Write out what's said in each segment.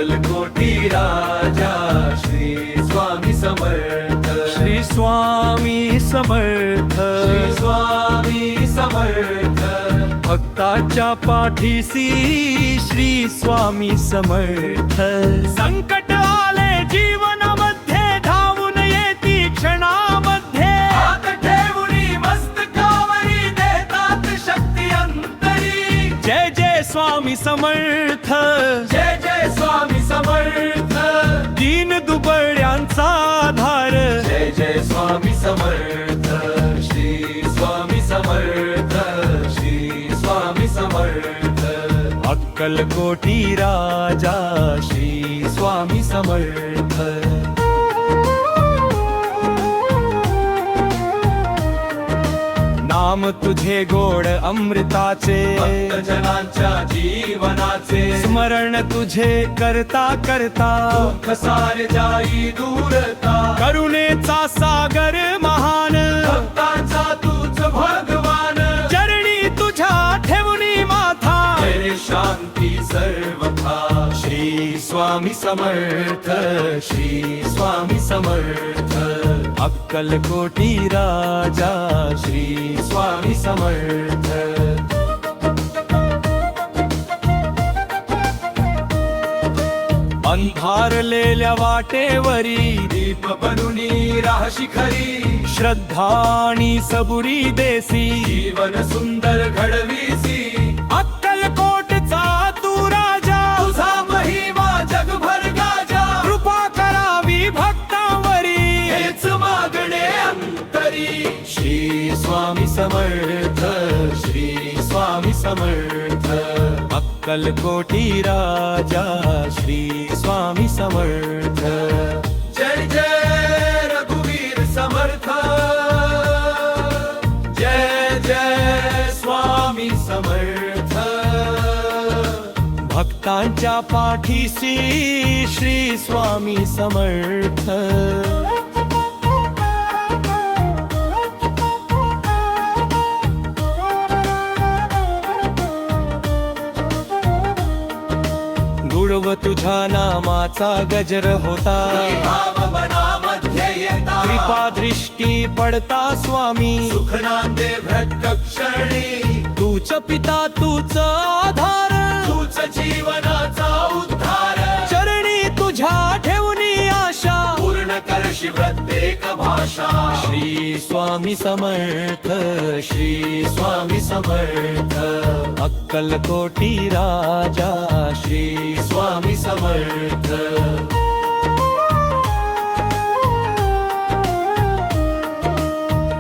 अक्कलकोटी राजा श्री स्वामी समर्थ, श्री स्वामी समर्थ, श्री स्वामी समर्थ. भक्ताच्या पाठीसी श्री स्वामी समर्थ. संकट आले जीवनामध्ये धावून येती क्षणामध्ये, हात ठेवून मस्तकावरी देतात शक्ती अंतरी. जय जय स्वामी समर्थ, जय जय स्वामी समर्थ, दीन दुबळ्यांचा आधार. जय जय स्वामी समर्थ, श्री स्वामी समर्थ, श्री स्वामी समर्थ. अक्कलकोटी राजा श्री स्वामी समर्थ. नाम तुझे गोड अमृताचे, भक्तजनांच्या जीवनाचे स्मरण तुझे करता करता, दुःख सारे जाई दूरता. करुणेचा सागर महान, भक्तांचा तूच भगवान. चरणी तुझ्या ठेवणी माथा. जय शांती सर्वथा, श्री स्वामी समर्थ, श्री स्वामी समर्थ. अक्कलकोटी राजा श्री स्वामी समर्थ. अंधारलेल्या वाटेवरी दीप बनूनी राह शिखरी. श्रद्धा आणि सबुरी देसी, जीवन सुंदर घडवीसी. अक्कलकोटचा तू राजा, तुझा महिमा जगभर गाजा. कृपा करावी भक्तांवरी. हेच मागणे अंतरी. श्री स्वामी समर्थ, श्री स्वामी समर्थ. अक्कलकोटी राजा श्री स्वामी समर्थ. जय जय रघुवीर समर्थ, जय जय स्वामी समर्थ. भक्तांच्या पाठीसी श्री स्वामी समर्थ. गुळव तुझ्या नामाचा गजर होता, भाव मनामध्ये येता. कृपा दृष्टी पडता स्वामी. सुख नांदे भ्रट क्षणी. तूच पिता तूच आधार, तूच जीवनाचा उद्धार. चरणी तुझ्या ठेवणी आशा. पूर्ण करशी प्रत्येक भाषा. श्री स्वामी समर्थ, श्री स्वामी समर्थ. अक्कलकोटी राजा श्री स्वामी समर्थ.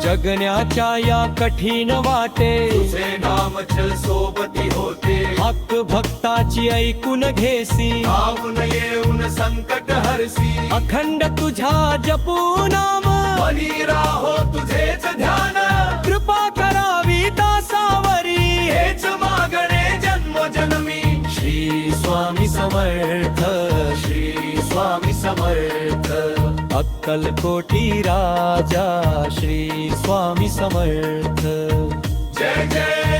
जगण्याच्या या कठीण वाटे, तुझे नाम छल सोबती होते. हक्क भक्ताची ऐकून घेसी. धावून येऊन संकट हरसी. अखंड तुझ्या जपू नाम, मनी राहो तुझेच ध्यान. कृपा करावी दासावरी. हेच मागणे जन्मोजन्मी. श्री स्वामी समर्थ, श्री स्वामी समर्थ. अक्कलकोटी राजा श्री स्वामी समर्थ. जय जय